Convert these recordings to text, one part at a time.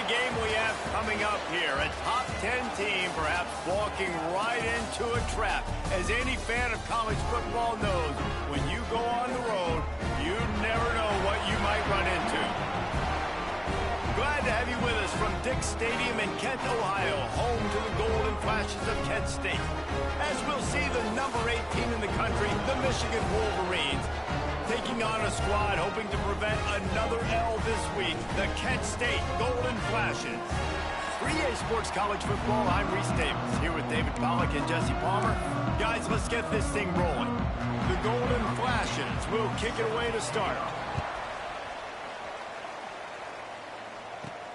the game we have coming up here. A top 10 team perhaps walking right into a trap. As any fan of college football knows, when you go on the road, you never know what you might run into. Glad to have you with us from Dick's Stadium in Kent, Ohio, home to the Golden Flashes of Kent State. As we'll see the number 8 team in the country, the Michigan Wolverines, taking on a squad hoping to prevent another L this week, the Kent State Golden Flashes. For EA Sports College Football, I'm Reese Davis, here with David Pollack and Jesse Palmer. Guys, let's get this thing rolling. The Golden Flashes will kick it away to start.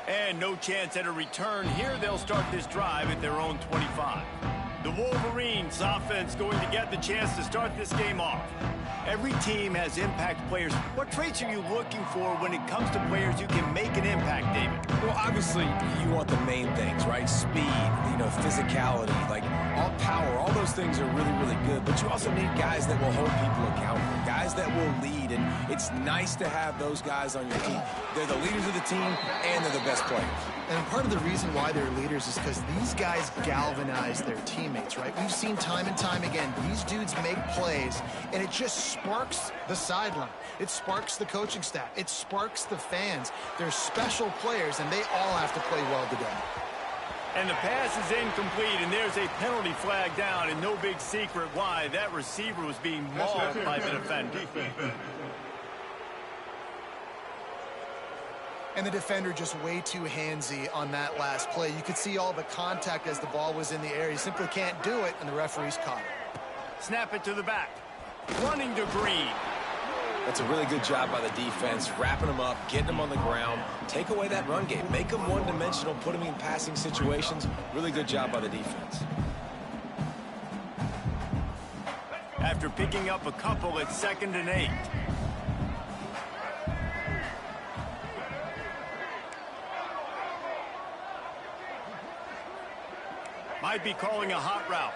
And no chance at a return here. They'll start this drive at their own 25. The Wolverines offense going to get the chance to start this game off. Every team has impact players. What traits are you looking for when it comes to players who can make an impact, David? Well, obviously, you want the main things, right? Speed, physicality, like all power, all those things are really, really good. But you also need guys that will hold people accountable, guys that will lead. And it's nice to have those guys on your team. They're the leaders of the team, and they're the best players. And part of the reason why they're leaders is because these guys galvanize their teammates, right? We've seen time and time again, these dudes make plays, and it just sparks the sideline. It sparks the coaching staff. It sparks the fans. They're special players, and they all have to play well together. And the pass is incomplete, and there's a penalty flag down, and no big secret why. That receiver was being mauled by the defender. And the defender just way too handsy on that last play. You could see all the contact as the ball was in the air. He simply can't do it, and the referee's caught it. Snap it to the back. Running to Green. That's a really good job by the defense, wrapping them up, getting them on the ground. Take away that run game. Make them one-dimensional, put them in passing situations. Really good job by the defense. After picking up a couple, it's 2nd and 8. Might be calling a hot route.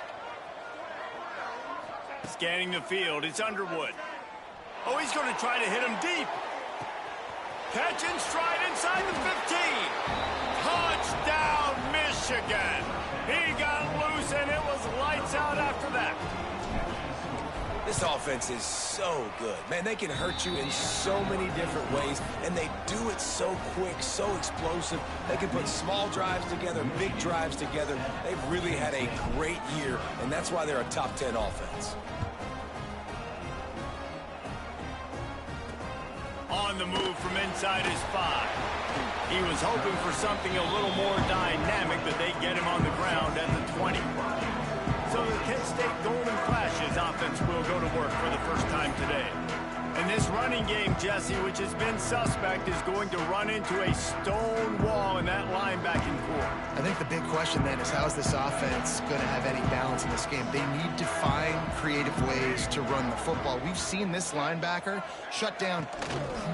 Scanning the field, it's Underwood. Oh, he's going to try to hit him deep. Catch and stride inside the 15. Touchdown, Michigan. He got loose, and it was lights out after that. This offense is so good. Man, they can hurt you in so many different ways, and they do it so quick, so explosive. They can put small drives together, big drives together. They've really had a great year, and that's why they're a top 10 offense. On the move from inside his 5. He was hoping for something a little more dynamic, but they get him on the ground at the 20. So the Kent State Golden Flashes offense will go to work for the first time today. And this running game, Jesse, which has been suspect, is going to run into a stone wall in that linebacking core. I think the big question then is how is this offense going to have any balance in this game? They need to find creative ways to run the football. We've seen this linebacker shut down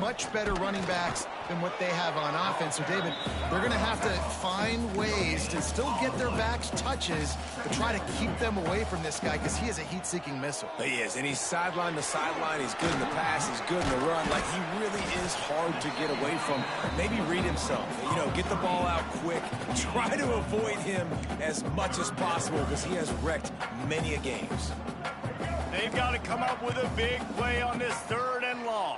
much better running backs than what they have on offense. So, David, they're going to have to find ways to still get their backs touches, but try to keep them away from this guy because he is a heat-seeking missile. He is, and he's sideline to sideline. He's good in the pass. He's good in the run. Like, he really is hard to get away from. Maybe read himself. Get the ball out quick. Try to avoid him as much as possible because he has wrecked many a games. They've got to come up with a big play on this 3rd and long.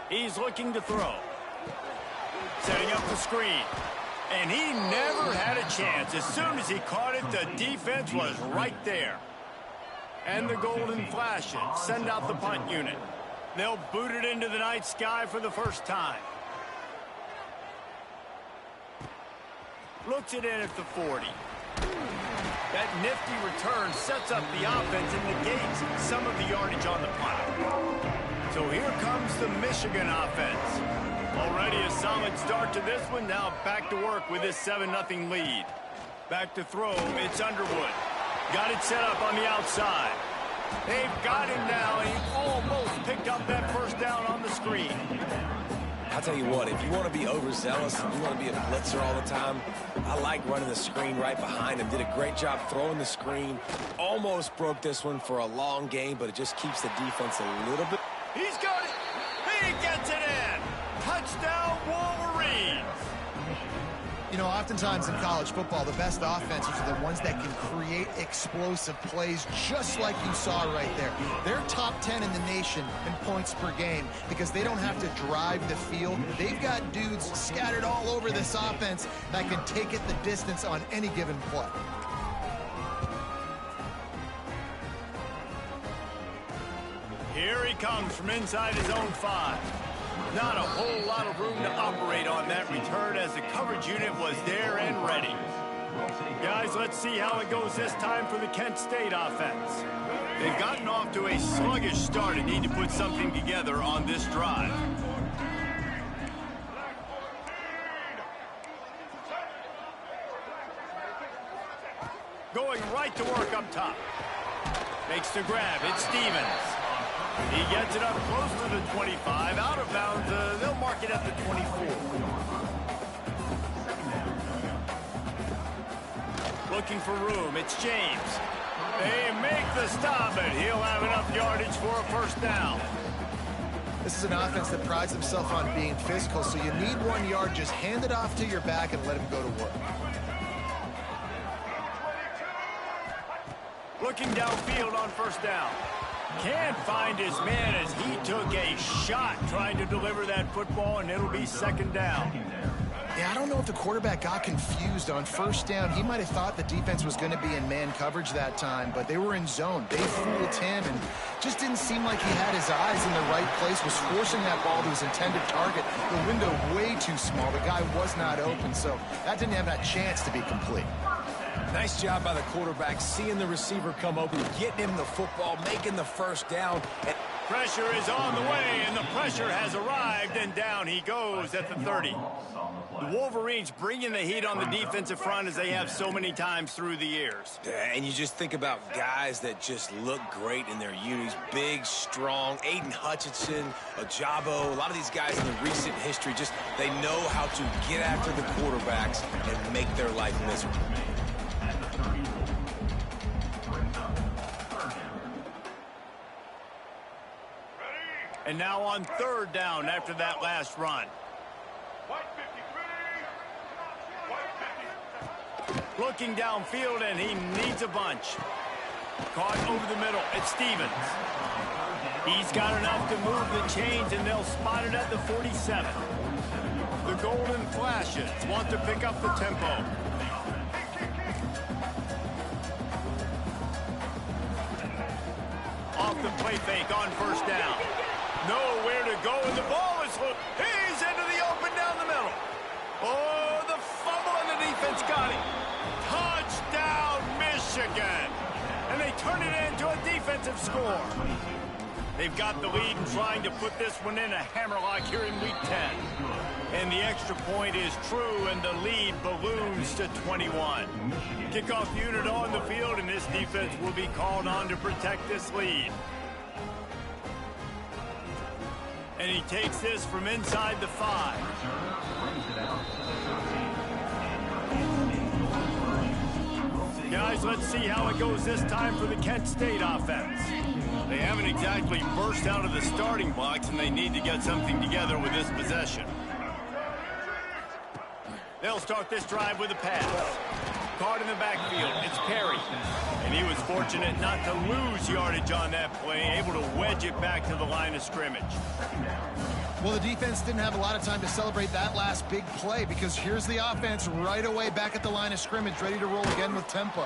He's looking to throw. Setting up the screen. And he never had a chance. As soon as he caught it, the defense was right there. And the Golden Flashes send out the punt unit. They'll boot it into the night sky for the first time. Looks it in at the 40. That nifty return sets up the offense and negates some of the yardage on the punt. So here comes the Michigan offense. Already a solid start to this one. Now back to work with this 7-0 lead. Back to throw, it's Underwood. Got it set up on the outside. They've got him now. He almost picked up that first down on the screen. I'll tell you what, if you want to be overzealous and you want to be a blitzer all the time, I like running the screen right behind him. Did a great job throwing the screen. Almost broke this one for a long game, but it just keeps the defense a little bit. He's got it. He gets it in. Touchdown, You know, oftentimes in college football, the best offenses are the ones that can create explosive plays just like you saw right there. They're top 10 in the nation in points per game because they don't have to drive the field. They've got dudes scattered all over this offense that can take it the distance on any given play. Here he comes from inside his own 5. Not a whole lot of room to operate on that return as the coverage unit was there and ready. Guys, let's see how it goes this time for the Kent State offense. They've gotten off to a sluggish start and need to put something together on this drive. Going right to work up top. Makes the grab. It's Stevens. He gets it up close to the 25. Out of bounds. They'll mark it at the 24. Looking for room. It's James. They make the stop, and he'll have enough yardage for a first down. This is an offense that prides himself on being physical, so you need 1 yard. Just hand it off to your back and let him go to work. Looking downfield on first down. Can't find his man as he took a shot trying to deliver that football, and it'll be second down. Yeah, I don't know if the quarterback got confused on first down. He might have thought the defense was going to be in man coverage that time, but they were in zone. They fooled him and just didn't seem like he had his eyes in the right place, was forcing that ball to his intended target. The window way too small. The guy was not open, so that didn't have that chance to be complete. Nice job by the quarterback, seeing the receiver come open, getting him the football, making the first down. Pressure is on the way, and the pressure has arrived, and down he goes at the 30. The Wolverines bringing the heat on the defensive front as they have so many times through the years. And you just think about guys that just look great in their unis. Big, strong, Aiden Hutchinson, Ajabo, a lot of these guys in the recent history, just they know how to get after the quarterbacks and make their life miserable. And now on third down after that last run. Looking downfield, and he needs a bunch. Caught over the middle. It's Stevens. He's got enough to move the chains, and they'll spot it at the 47. The Golden Flashes want to pick up the tempo. Off the play fake on first down. Nowhere to go, and the ball is loose. He's into the open down the middle. Oh, the fumble, and the defense got him. Touchdown, Michigan. And they turn it into a defensive score. They've got the lead and trying to put this one in a hammerlock here in Week 10. And the extra point is true, and the lead balloons to 21. Kickoff unit on the field, and this defense will be called on to protect this lead. And he takes this from inside the 5. Guys, let's see how it goes this time for the Kent State offense. They haven't exactly burst out of the starting blocks, and they need to get something together with this possession. They'll start this drive with a pass. Caught in the backfield. It's Perry. And he was fortunate not to lose yardage on that play, able to wedge it back to the line of scrimmage. Well, the defense didn't have a lot of time to celebrate that last big play because here's the offense right away back at the line of scrimmage, ready to roll again with tempo.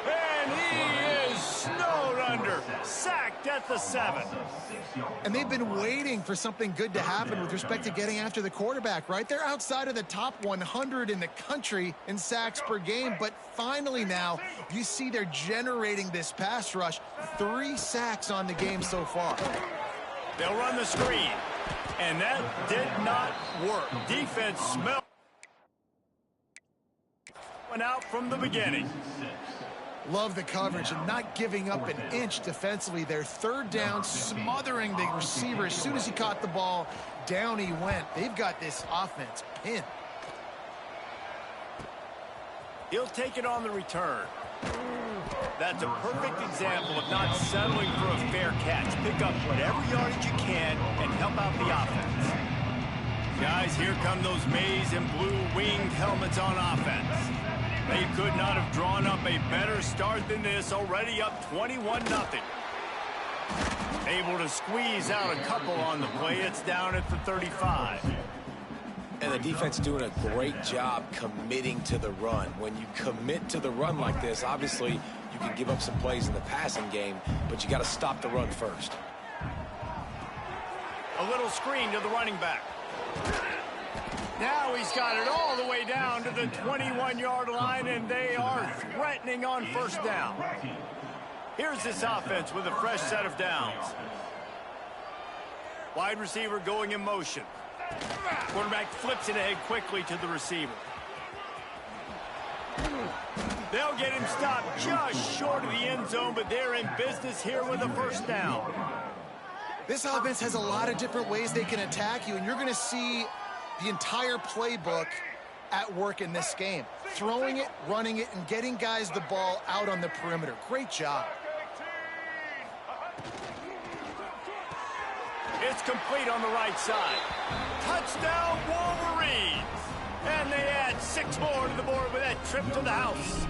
And he is snowed under, sacked at the 7. And they've been waiting for something good to happen with respect to getting after the quarterback, right? They're outside of the top 100 in the country in sacks per game, but finally now you see they're generating this pass rush. 3 sacks on the game so far. They'll run the screen. And that did not work. Defense smelled went out from the beginning. Love the coverage and not giving up an inch defensively. Their third down, smothering the receiver. As soon as he caught the ball, down he went. They've got this offense pinned. He'll take it on the return. That's a perfect example of not settling for a fair catch. Pick up whatever yardage you can and help out the offense. Guys, here come those maize and blue winged helmets on offense. They could not have drawn up a better start than this, already up 21-0. Able to squeeze out a couple on the play. It's down at the 35. And the defense doing a great job committing to the run. When you commit to the run like this, obviously you can give up some plays in the passing game, but you got to stop the run first. A little screen to the running back. Now he's got it all the way down to the 21-yard line, and they are threatening on first down. Here's this offense with a fresh set of downs. Wide receiver going in motion. Quarterback flips it ahead quickly to the receiver. They'll get him stopped just short of the end zone, but they're in business here with a first down. This offense has a lot of different ways they can attack you, and you're going to see the entire playbook at work in this game. Throwing it, running it, and getting guys the ball out on the perimeter. Great job. It's complete on the right side. Touchdown, Wolverines! And they add 6 more to the board with that trip to the house.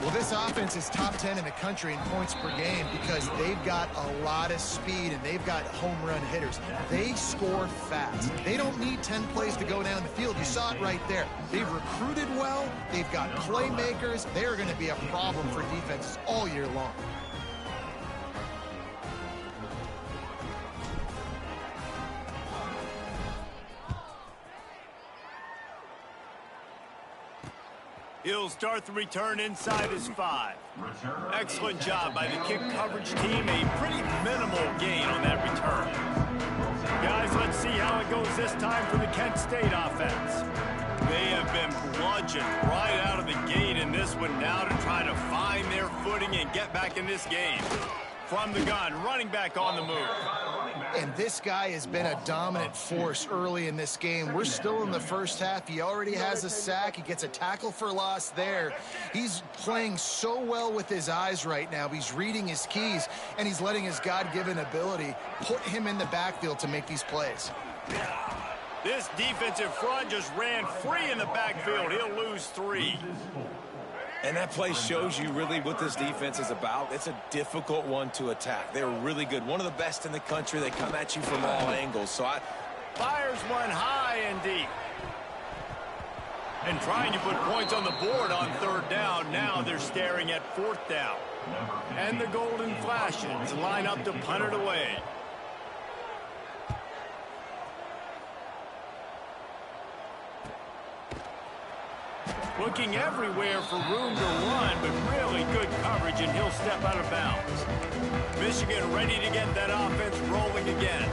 Well, this offense is top 10 in the country in points per game because they've got a lot of speed and they've got home run hitters. They score fast. They don't need 10 plays to go down the field. You saw it right there. They've recruited well. They've got playmakers. They're going to be a problem for defenses all year long. He'll start the return inside his 5. Excellent job by the kick coverage team. A pretty minimal gain on that return. Guys, let's see how it goes this time for the Kent State offense. They have been bludgeoned right out of the gate in this one now to try to find their footing and get back in this game. From the gun, running back on the move. And this guy has been a dominant force early in this game. We're still in the first half. He already has a sack. He gets a tackle for loss there. He's playing so well with his eyes right now. He's reading his keys, and he's letting his God-given ability put him in the backfield to make these plays. This defensive front just ran free in the backfield. He'll lose 3. And that play shows you really what this defense is about. It's a difficult one to attack. They're really good. One of the best in the country. They come at you from all angles. So fires one high and deep. And trying to put points on the board on 3rd down. Now they're staring at 4th down. And the Golden Flashes line up to punt it away. Looking everywhere for room to run, but really good coverage, and he'll step out of bounds. Michigan ready to get that offense rolling again.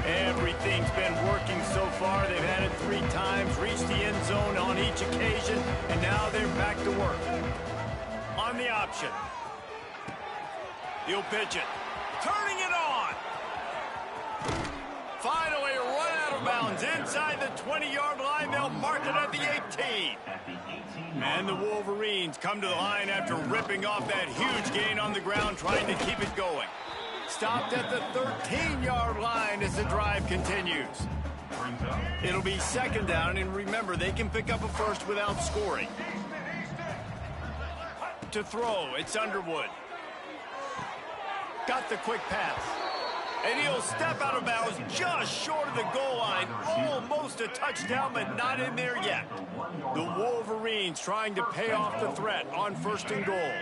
Everything's been working so far. They've had it 3 times, reached the end zone on each occasion, and now they're back to work. On the option. He'll pitch it. Turning it on. Finally run out of bounds inside the 20-yard line. They'll mark it at the 18. And the Wolverines come to the line after ripping off that huge gain on the ground, trying to keep it going. Stopped at the 13-yard line as the drive continues. It'll be 2nd down, and remember, they can pick up a first without scoring. To throw, it's Underwood. Got the quick pass. And he'll step out of bounds just short of the goal line. Almost a touchdown, but not in there yet. The Wolverines trying to pay off the threat on 1st and goal.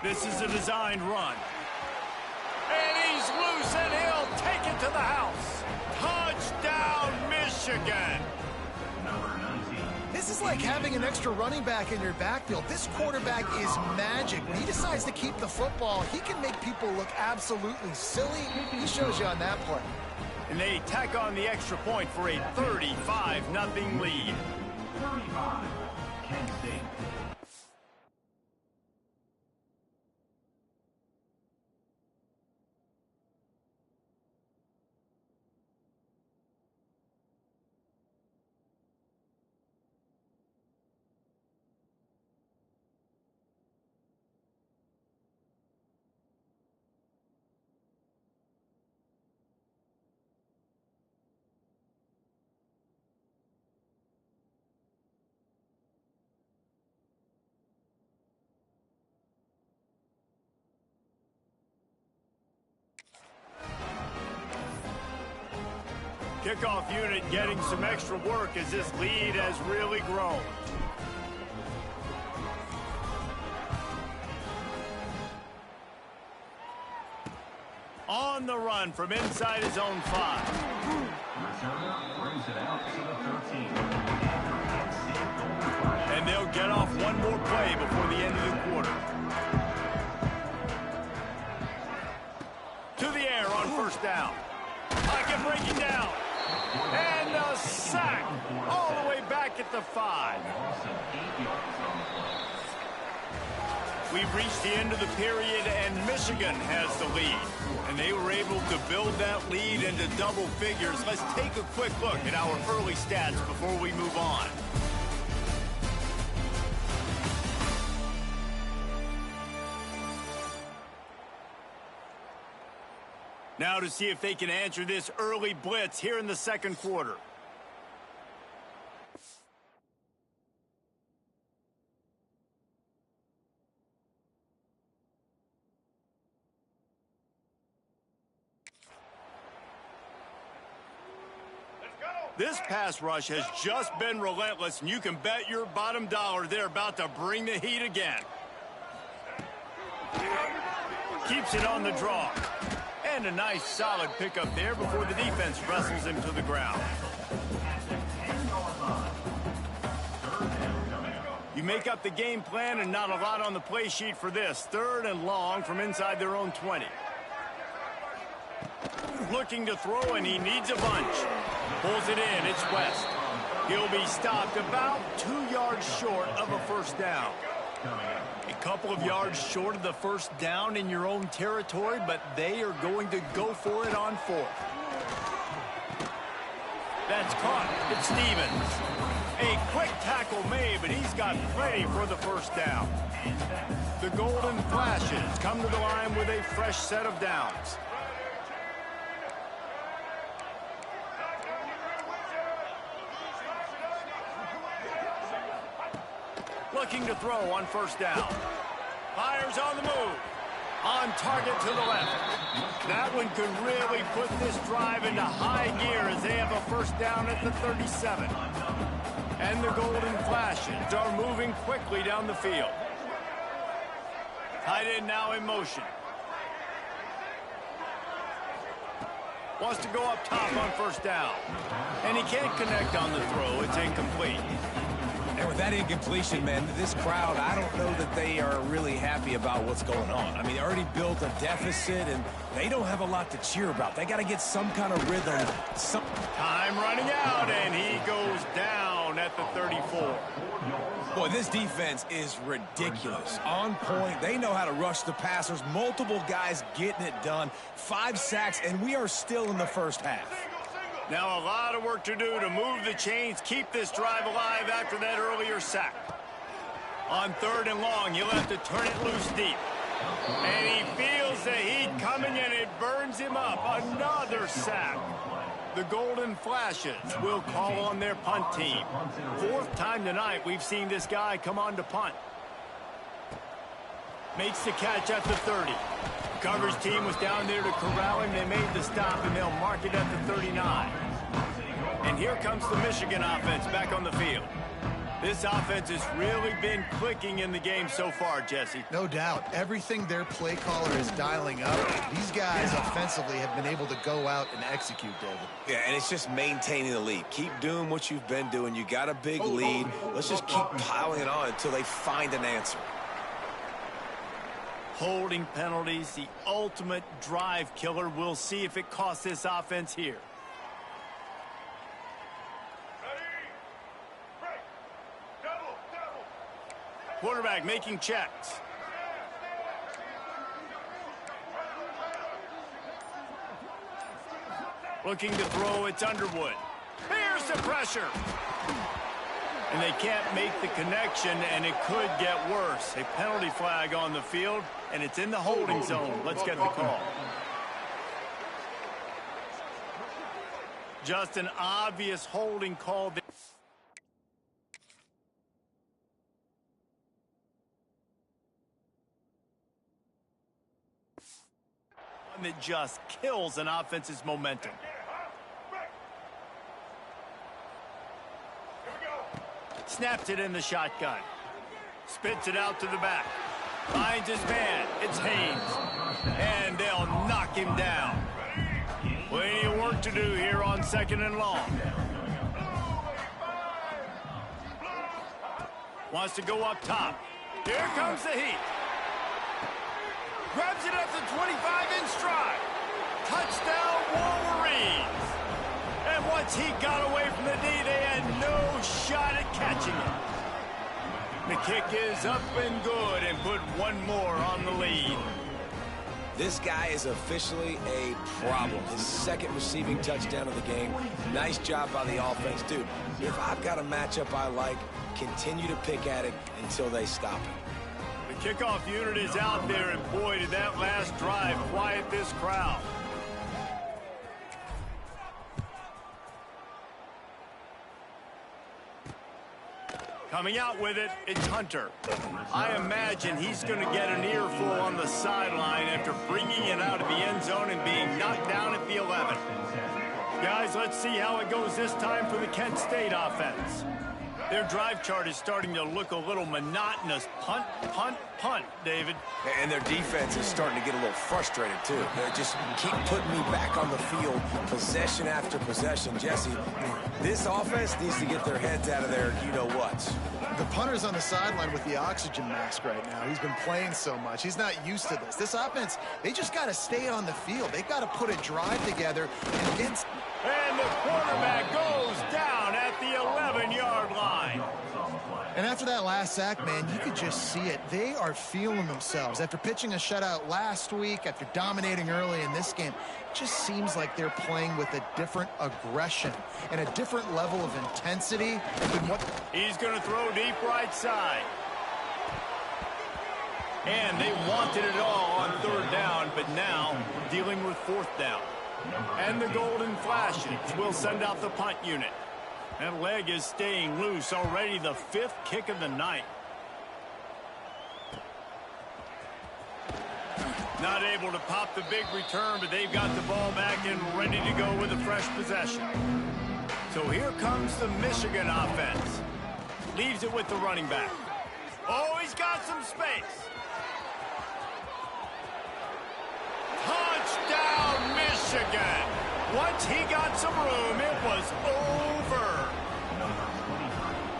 This is a designed run. And he's loose, and he'll take it to the house. Touchdown, Michigan. This is like having an extra running back in your backfield. This quarterback is magic. When he decides to keep the football, he can make people look absolutely silly. He shows you on that play. And they tack on the extra point for a 35-0 lead. 35, Kent State. kickoff unit getting some extra work as this lead has really grown. On the run from inside his own 5. Returner brings it out to the 13. And they'll get off one more play before the end of the quarter. To the air on first down. Pocket breaking down. And a sack all the way back at the 5. We've reached the end of the period, and Michigan has the lead. And they were able to build that lead into double figures. Let's take a quick look at our early stats before we move on. Now to see if they can answer this early blitz here in the second quarter. This pass rush has just been relentless, and you can bet your bottom dollar they're about to bring the heat again. Keeps it on the draw. And a nice solid pickup there before the defense wrestles him to the ground. You make up the game plan and not a lot on the play sheet for this. 3rd and long from inside their own 20. Looking to throw, and he needs a bunch. Pulls it in, it's West. He'll be stopped about 2 yards short of a first down. A couple of yards short of the first down in your own territory, but they are going to go for it on 4th. That's caught. It's Stevens. A quick tackle made, but he's got plenty for the first down. The Golden Flashes come to the line with a fresh set of downs. Looking to throw on first down. Fires on the move. On target to the left. That one could really put this drive into high gear as they have a first down at the 37. And the Golden Flashes are moving quickly down the field. Tight end now in motion. Wants to go up top on first down. And he can't connect on the throw. It's incomplete. And with that incompletion, man, this crowd, I don't know that they are really happy about what's going on. I mean, they already built a deficit, and they don't have a lot to cheer about. They got to get some kind of rhythm. Time running out, and he goes down at the 34. Boy, this defense is ridiculous. On point. They know how to rush the passers. Multiple guys getting it done. 5 sacks, and we are still in the first half. Now a lot of work to do to move the chains, keep this drive alive after that earlier sack. On 3rd and long, he'll have to turn it loose deep. And he feels the heat coming, and it burns him up. Another sack. The Golden Flashes will call on their punt team. 4th time tonight we've seen this guy come on to punt. Makes the catch at the 30. Coverage team was down there to corral him. They made the stop, and they'll mark it at the 39. And here comes the Michigan offense back on the field. This offense has really been clicking in the game so far, Jesse. No doubt. Everything their play caller is dialing up, these guys offensively have been able to go out and execute, David. Yeah, and it's just maintaining the lead. Keep doing what you've been doing. You got a big lead. Let's just keep piling it on until they find an answer. Holding penalties, the ultimate drive killer. We'll see if it costs this offense here. Quarterback making checks. Looking to throw, it's Underwood. Here's the pressure. And they can't make the connection, and it could get worse. A penalty flag on the field, and it's in the holding zone. Let's get the call. Just an obvious holding call. That just kills an offense's momentum. Snaps it in the shotgun. Spits it out to the back. Finds his man. It's Haynes. And they'll knock him down. Plenty of work to do here on 2nd and long. Wants to go up top. Here comes the heat. Grabs it at the 25 in stride. Touchdown, Wolverines. And once he got away from the D, they had no shot at catching it. The kick is up and good and put one more on the lead. This guy is officially a problem. His 2nd receiving touchdown of the game. Nice job by the offense. Dude, if I've got a matchup I like, continue to pick at it until they stop it. The kickoff unit is out there, and boy, did that last drive quiet this crowd. Coming out with it, it's Hunter. I imagine he's going to get an earful on the sideline after bringing it out of the end zone and being knocked down at the 11. Guys, let's see how it goes this time for the Kent State offense. Their drive chart is starting to look a little monotonous. Punt, punt, punt, David. And their defense is starting to get a little frustrated, too. They just keep putting me back on the field, possession after possession. Jesse, this offense needs to get their heads out of their you-know-whats. The punter's on the sideline with the oxygen mask right now. He's been playing so much. He's not used to this. This offense, they just got to stay on the field. They've got to put a drive together and get... And the quarterback goes down at the 11-yard line. And after that last sack, man, you could just see it. They are feeling themselves. After pitching a shutout last week, after dominating early in this game, it just seems like they're playing with a different aggression and a different level of intensity than what... He's going to throw deep right side. And they wanted it all on 3rd down, but now dealing with 4th down. And the Golden Flashes will send out the punt unit. That leg is staying loose, already the 5th kick of the night. Not able to pop the big return, but they've got the ball back and ready to go with a fresh possession. So here comes the Michigan offense. Leaves it with the running back. Oh, he's got some space. Touchdown, Michigan. Once he got some room, it was over.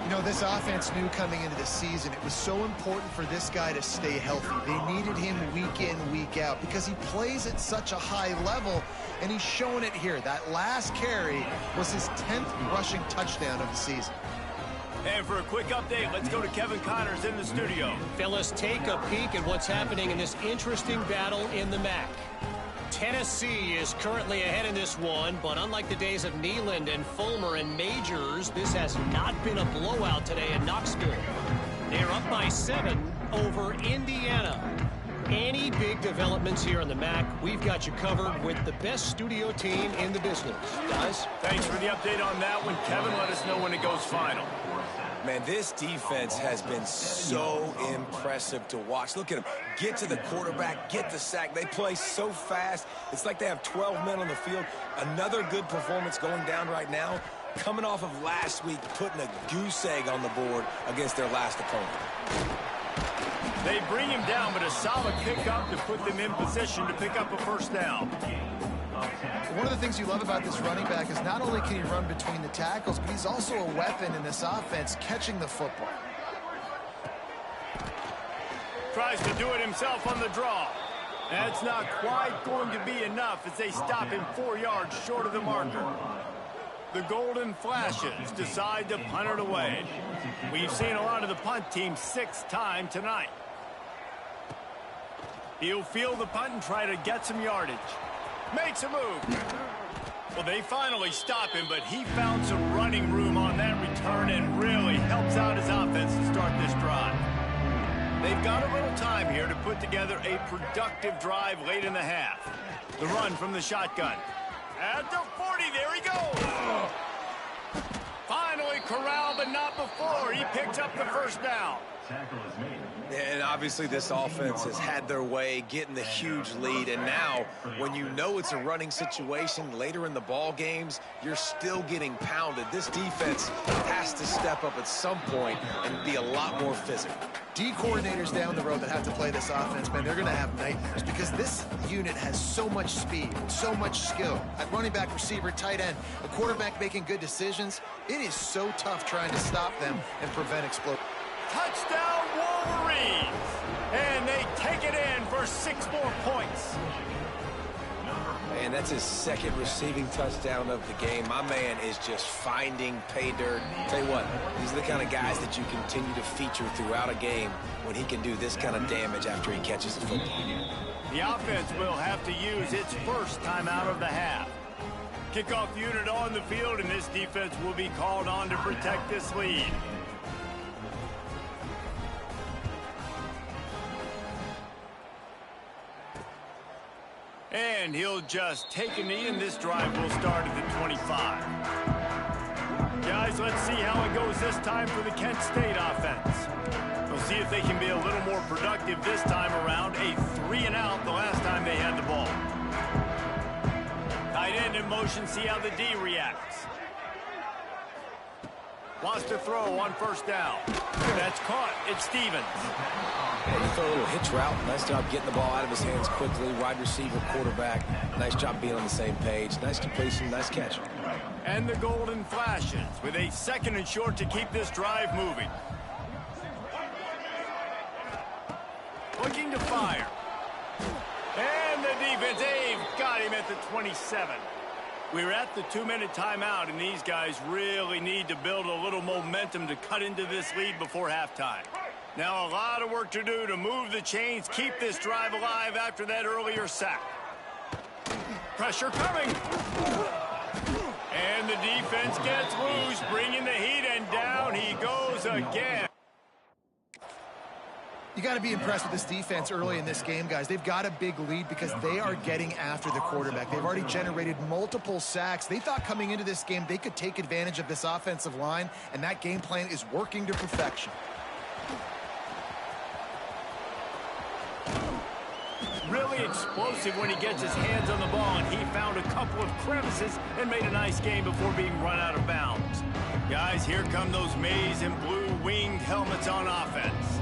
You know, this offense knew coming into the season it was so important for this guy to stay healthy. They needed him week in, week out because he plays at such a high level, and he's showing it here. That last carry was his 10th rushing touchdown of the season. And for a quick update, let's go to Kevin Connors in the studio. Fellas, take a peek at what's happening in this interesting battle in the MAC. Tennessee is currently ahead in this one, but unlike the days of Neyland and Fulmer and Majors, this has not been a blowout today in Knoxville. They're up by 7 over Indiana. Any big developments here in the MAC, we've got you covered with the best studio team in the business. Guys? Thanks for the update on that one. Kevin, let us know when it goes final. Man, this defense has been so impressive to watch. Look at them. Get to the quarterback, get the sack. They play so fast. It's like they have 12 men on the field. Another good performance going down right now. Coming off of last week, putting a goose egg on the board against their last opponent. They bring him down, but a solid pickup to put them in position to pick up a 1st down. One of the things you love about this running back is not only can he run between the tackles, but he's also a weapon in this offense, catching the football. Tries to do it himself on the draw. That's not quite going to be enough as they stop him 4 yards short of the marker. The Golden Flashes decide to punt it away. We've seen a lot of the punt team 6 times tonight. He'll field the punt and try to get some yardage. Makes a move. Well, they finally stop him, but he found some running room on that return and really helps out his offense to start this drive. They've got a little time here to put together a productive drive late in the half. The run from the shotgun. At the 40, there he goes. Finally corralled, but not before. He picks up the 1st down. tackle is made. And obviously this offense has had their way getting the huge lead, and now when you know it's a running situation later in the ball games, you're still getting pounded. This defense has to step up at some point and be a lot more physical. D coordinators down the road that have to play this offense, man, they're going to have nightmares because this unit has so much speed, so much skill. At running back, receiver, tight end, a quarterback making good decisions, it is so tough trying to stop them and prevent explosion. Touchdown, Wolverines! And they take it in for 6 more points. And that's his second receiving touchdown of the game. My man is just finding pay dirt. Tell you what, these are the kind of guys that you continue to feature throughout a game when he can do this kind of damage after he catches the football. The offense will have to use its first timeout of the half. Kickoff unit on the field, and this defense will be called on to protect this lead. And he'll just take a knee, and this drive will start at the 25. Guys, let's see how it goes this time for the Kent State offense. We'll see if they can be a little more productive this time around. A 3-and-out the last time they had the ball. Tight end in motion, see how the D reacts. Wants to throw on first down. That's caught. It's Stevens. And he threw a little hitch route. Nice job getting the ball out of his hands quickly. Wide receiver, quarterback. Nice job being on the same page. Nice completion, nice catch. And the golden flashes with a 2nd and short to keep this drive moving. Looking to fire. And the defense, they've got him at the 27. We're at the 2-minute timeout, and these guys really need to build a little momentum to cut into this lead before halftime. Now a lot of work to do to move the chains, keep this drive alive after that earlier sack. Pressure coming. And the defense gets loose, bringing the heat, and down he goes again. You got to be impressed with this defense early in this game, guys. They've got a big lead because they are getting after the quarterback. They've already generated multiple sacks. They thought coming into this game they could take advantage of this offensive line, and that game plan is working to perfection. Really explosive when he gets his hands on the ball, and he found a couple of crevices and made a nice game before being run out of bounds. Guys, here come those maize and blue winged helmets on offense.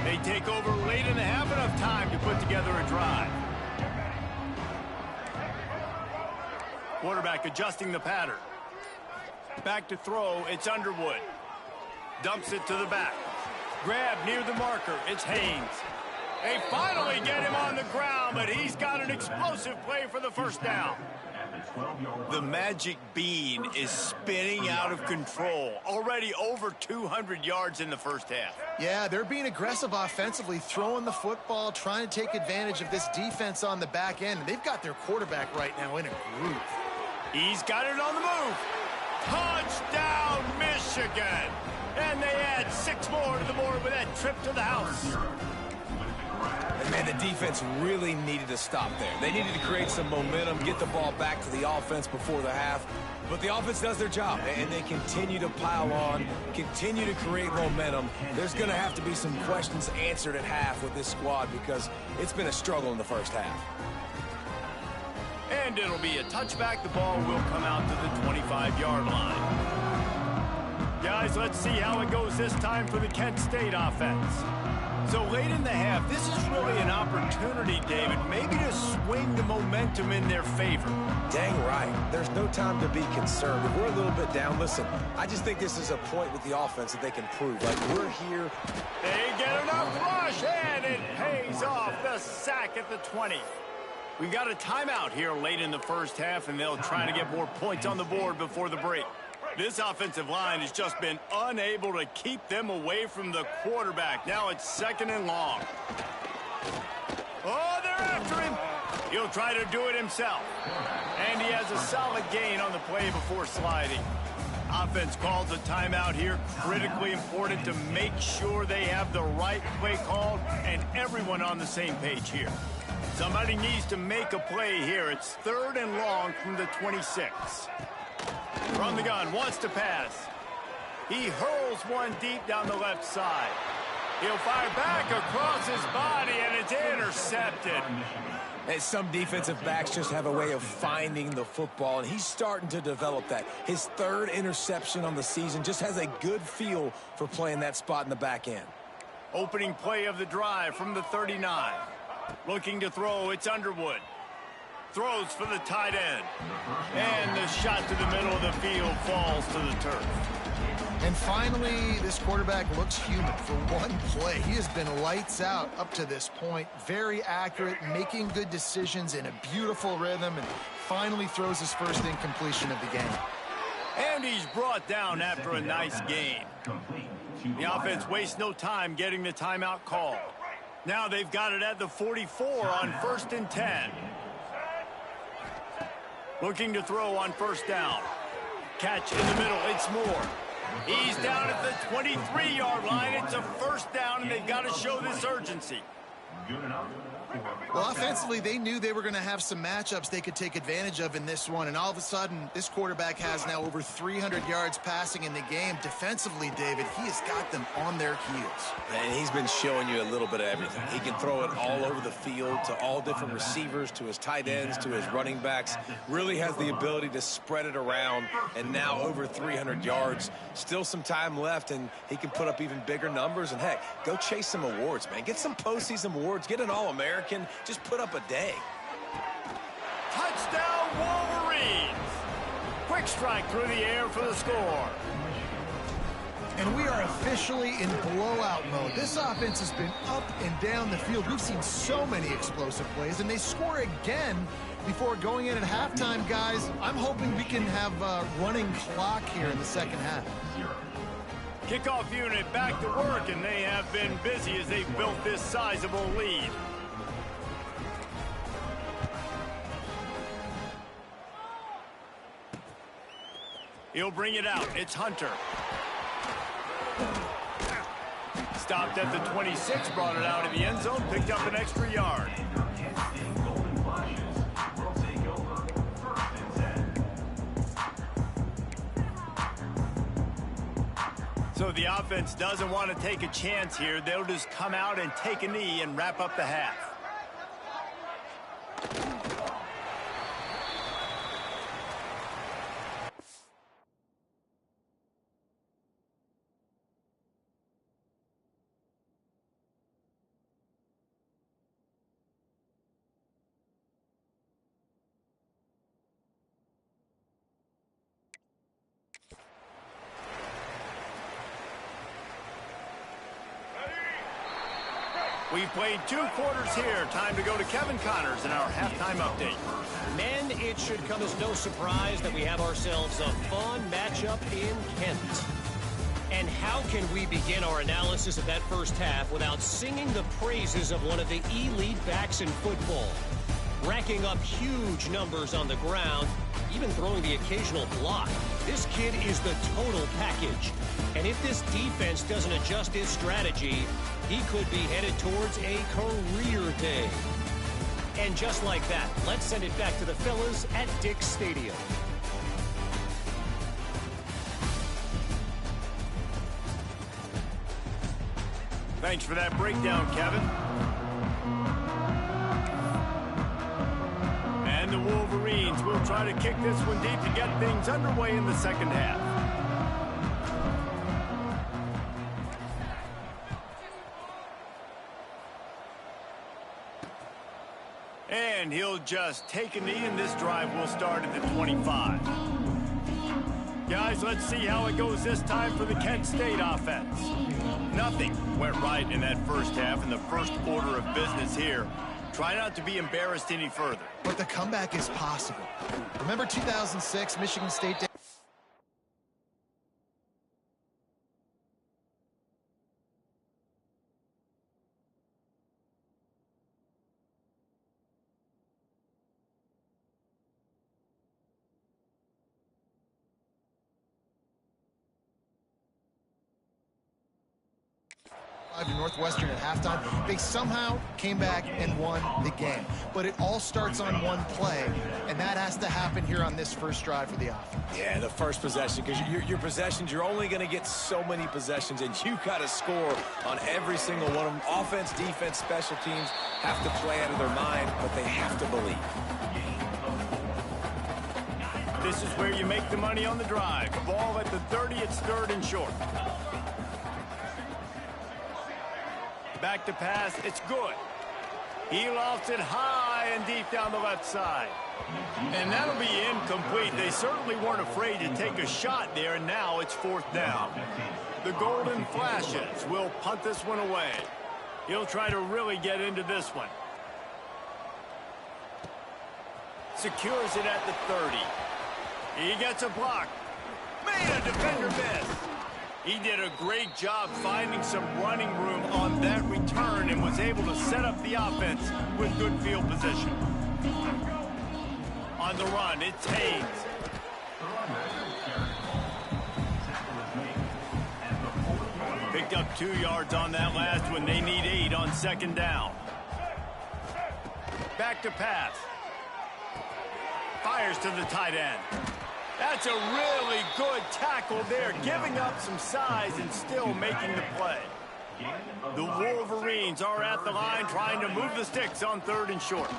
They take over late in the half, enough time to put together a drive. Quarterback adjusting the pattern. Back to throw, it's Underwood. Dumps it to the back. Grab near the marker, it's Haynes. They finally get him on the ground, but he's got an explosive play for the first down. The magic bean is spinning out of control. Already over 200 yards in the first half. Yeah, they're being aggressive offensively, throwing the football, trying to take advantage of this defense on the back end. And they've got their quarterback right now in a groove. He's got it on the move. Touchdown, Michigan! And they add 6 more to the board with that trip to the house. And man, the defense really needed to stop there. They needed to create some momentum, get the ball back to the offense before the half. But the offense does their job, and they continue to pile on, continue to create momentum. There's going to have to be some questions answered at half with this squad because it's been a struggle in the first half. And it'll be a touchback. The ball will come out to the 25-yard line. Guys, let's see how it goes this time for the Kent State offense. So late in the half, this is really an opportunity, David, maybe to swing the momentum in their favor. Dang right. There's no time to be concerned. If we're a little bit down, listen, I just think this is a point with the offense that they can prove. Like, we're here. They get enough rush, and it pays off. The sack at the 20. We've got a timeout here late in the first half, and they'll try to get more points on the board before the break. This offensive line has just been unable to keep them away from the quarterback. Now it's 2nd and long. Oh, they're after him. He'll try to do it himself. And he has a solid gain on the play before sliding. Offense calls a timeout here. Critically important to make sure they have the right play called and everyone on the same page here. Somebody needs to make a play here. It's 3rd and long from the 26. From the gun, wants to pass. He hurls one deep down the left side. He'll fire back across his body, and it's intercepted. And some defensive backs just have a way of finding the football, and he's starting to develop that. His third interception on the season, just has a good feel for playing that spot in the back end. Opening play of the drive from the 39. Looking to throw, it's Underwood. Throws for the tight end. And the shot to the middle of the field falls to the turf. And finally, this quarterback looks human for one play. He has been lights out up to this point. Very accurate, making good decisions in a beautiful rhythm, and finally throws his first incompletion of the game. And he's brought down after a nice gain. The offense wastes no time getting the timeout call. Now they've got it at the 44 on 1st and 10. Looking to throw on 1st down. Catch in the middle, it's Moore. He's down at the 23-yard line. It's a 1st down, and they've got to show this urgency. Well, offensively, they knew they were going to have some matchups they could take advantage of in this one, and all of a sudden, this quarterback has now over 300 yards passing in the game. Defensively, David, he has got them on their heels. And he's been showing you a little bit of everything. He can throw it all over the field to all different receivers, to his tight ends, to his running backs. Really has the ability to spread it around, and now over 300 yards. Still some time left, and he can put up even bigger numbers. And, heck, go chase some awards, man. Get some postseason awards. Get an All-American. Just put up a day. Touchdown, Wolverines! Quick strike through the air for the score. And we are officially in blowout mode. This offense has been up and down the field. We've seen so many explosive plays, and they score again before going in at halftime, guys. I'm hoping we can have a running clock here in the second half. Kickoff unit back to work, and they have been busy as they've built this sizable lead. He'll bring it out. It's Hunter. Stopped at the 26, brought it out of the end zone, picked up an extra yard. So the offense doesn't want to take a chance here. They'll just come out and take a knee and wrap up the half. We've played 2 quarters here. Time to go to Kevin Connors in our halftime update. Men, it should come as no surprise that we have ourselves a fun matchup in Kent. And how can we begin our analysis of that first half without singing the praises of one of the elite backs in football? Racking up huge numbers on the ground, even throwing the occasional block. This kid is the total package. And if this defense doesn't adjust its strategy, he could be headed towards a career day. And just like that, let's send it back to the fellas at Dick's Stadium. Thanks for that breakdown, Kevin. And the Wolverines will try to kick this one deep to get things underway in the second half. And he'll just take a knee, and this drive will start at the 25. Guys, let's see how it goes this time for the Kent State offense. Nothing went right in that first half, in the first order of business here. Try not to be embarrassed any further. But the comeback is possible. Remember 2006, Michigan State... to Northwestern at halftime. They somehow came back and won the game. But it all starts on one play, and that has to happen here on this first drive for the offense. Yeah, the first possession, because your possessions, you're only going to get so many possessions, and you've got to score on every single one of them. Offense, defense, special teams have to play out of their mind, but they have to believe. This is where you make the money on the drive. Ball at the 30, it's 3rd and short. Back to pass, it's good. He lofts it high and deep down the left side. And that'll be incomplete. They certainly weren't afraid to take a shot there, and now it's 4th down. The Golden Flashes will punt this one away. He'll try to really get into this one. Secures it at the 30. He gets a block. Made a defender miss. He did a great job finding some running room on that return and was able to set up the offense with good field position. On the run, it's Hayes. Picked up 2 yards on that last one. They need 8 on 2nd down. Back to pass. Fires to the tight end. That's a really good tackle there, giving up some size and still making the play. The Wolverines are at the line trying to move the sticks on 3rd and short.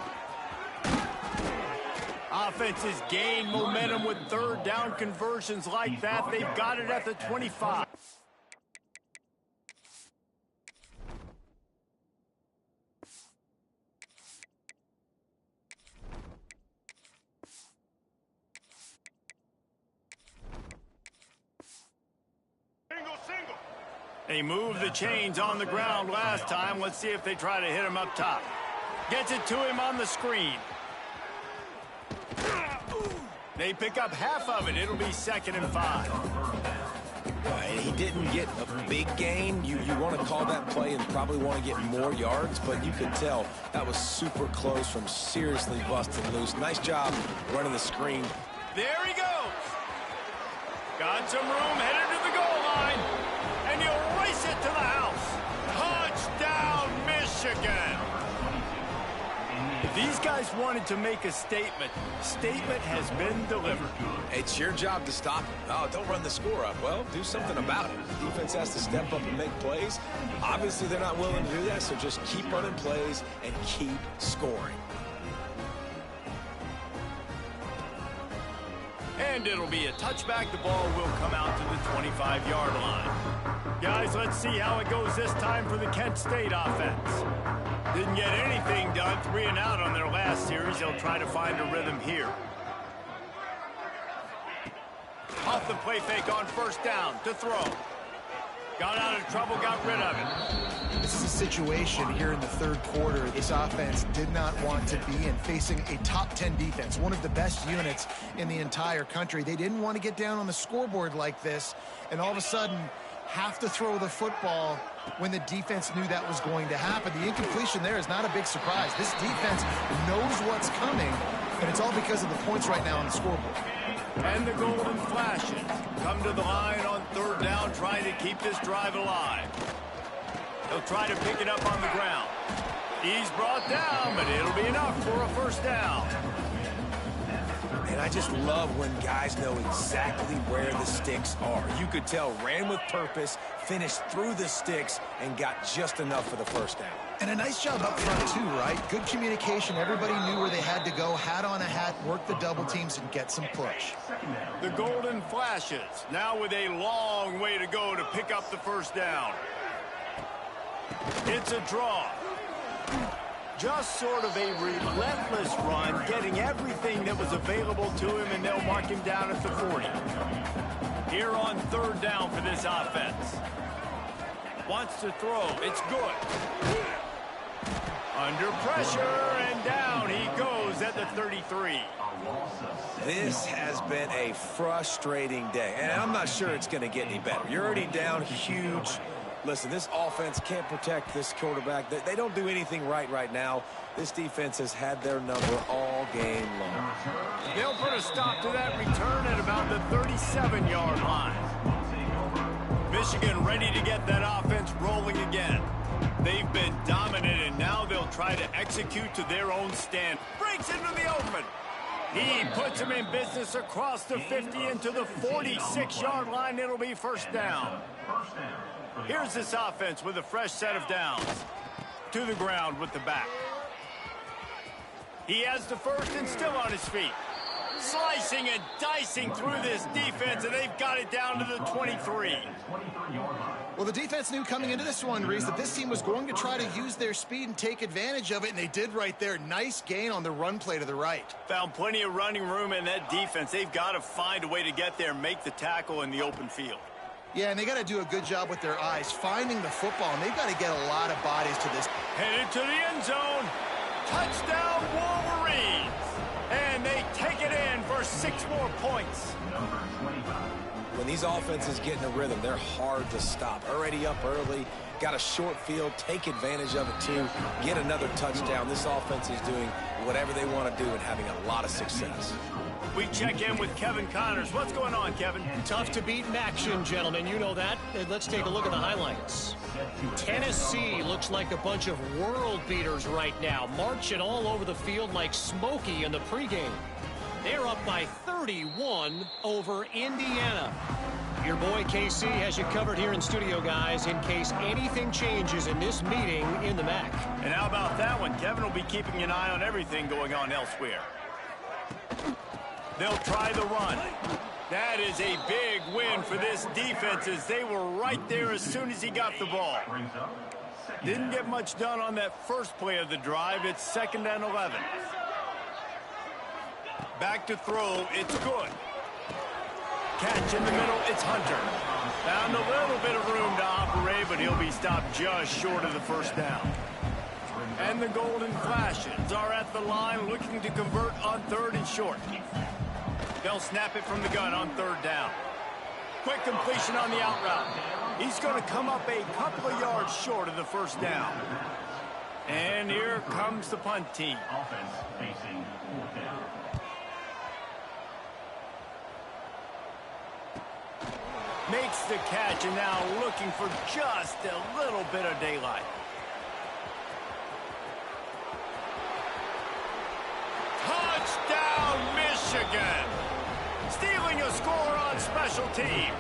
Offenses gain momentum with 3rd down conversions like that. They've got it at the 25. They moved the chains on the ground last time. Let's see if they try to hit him up top. Gets it to him on the screen. They pick up half of it. It'll be 2nd and 5. He didn't get a big gain. You want to call that play and probably want to get more yards, but you could tell that was super close from seriously busted loose. Nice job running the screen. There he goes. Got some room, headed to the goal line. And he'll race it to the house. Touchdown, Michigan. These guys wanted to make a statement. Statement has been delivered. It's your job to stop it. Oh, don't run the score up. Well, do something about it. The defense has to step up and make plays. Obviously, they're not willing to do that, so just keep running plays and keep scoring. And it'll be a touchback. The ball will come out to the 25-yard line. Guys, let's see how it goes this time for the Kent State offense. Didn't get anything done. 3 and out on their last series. They'll try to find a rhythm here. Off the play fake on 1st down to throw. Got out of trouble, got rid of it. This is a situation here in the 3rd quarter. This offense did not want to be in, facing a top 10 defense, one of the best units in the entire country. They didn't want to get down on the scoreboard like this, and all of a sudden have to throw the football when the defense knew that was going to happen. The incompletion there is not a big surprise. This defense knows what's coming, and it's all because of the points right now on the scoreboard. And the Golden Flashes come to the line on 3rd down, trying to keep this drive alive. They'll try to pick it up on the ground. He's brought down, but it'll be enough for a 1st down. And I just love when guys know exactly where the sticks are. You could tell ran with purpose, finished through the sticks, and got just enough for the 1st down. And a nice job up front, too, right? Good communication. Everybody knew where they had to go, hat on a hat, work the double teams, and get some push. The Golden Flashes now with a long way to go to pick up the 1st down. It's a draw. Just sort of a relentless run, getting everything that was available to him, and they'll mark him down at the 40. Here on 3rd down for this offense. Wants to throw. It's good. Under pressure, and down he goes at the 33. This has been a frustrating day, and I'm not sure it's going to get any better. You're already down huge. Listen, this offense can't protect this quarterback. They don't do anything right now. This defense has had their number all game long. They'll put a stop to that return at about the 37-yard line. Michigan ready to get that offense rolling again. They've been dominant, and now they'll try to execute to their own stand. Breaks into the open. He puts him in business across the 50 into the 46-yard line. It'll be first down. Here's this offense with a fresh set of downs. To the ground with the back. He has the first and still on his feet. Slicing and dicing through this defense, and they've got it down to the 23. Well, the defense knew coming into this one, Reese, that this team was going to try to use their speed and take advantage of it, and they did right there. Nice gain on the run play to the right. Found plenty of running room in that defense. They've got to find a way to get there and make the tackle in the open field. Yeah, and they got to do a good job with their eyes, finding the football, and they've got to get a lot of bodies to this. Headed to the end zone. Touchdown, Wolverines. And they take it in for 6 more points. When these offenses get in a rhythm, they're hard to stop. Already up early, got a short field, take advantage of it too, get another touchdown. This offense is doing whatever they want to do and having a lot of success. We check in with Kevin Connors. What's going on, Kevin? Tough to beat in action, gentlemen. You know that. Let's take a look at the highlights. Tennessee looks like a bunch of world beaters right now, marching all over the field like Smokey in the pregame. They're up by 31 over Indiana. Your boy KC has you covered here in studio, guys, in case anything changes in this meeting in the MAC. And how about that one? Kevin will be keeping an eye on everything going on elsewhere. They'll try the run. That is a big win for this defense as they were right there as soon as he got the ball. Didn't get much done on that first play of the drive. It's 2nd and 11. Back to throw. It's good. Catch in the middle. It's Hunter. Found a little bit of room to operate, but he'll be stopped just short of the first down. And the Golden Flashes are at the line looking to convert on 3rd and short. They'll snap it from the gun on 3rd down. Quick completion on the out route. He's going to come up a couple of yards short of the first down. And here comes the punt team. Offense facing 4th down. Makes the catch and now looking for just a little bit of daylight. Touchdown, Michigan! Stealing a score on special teams.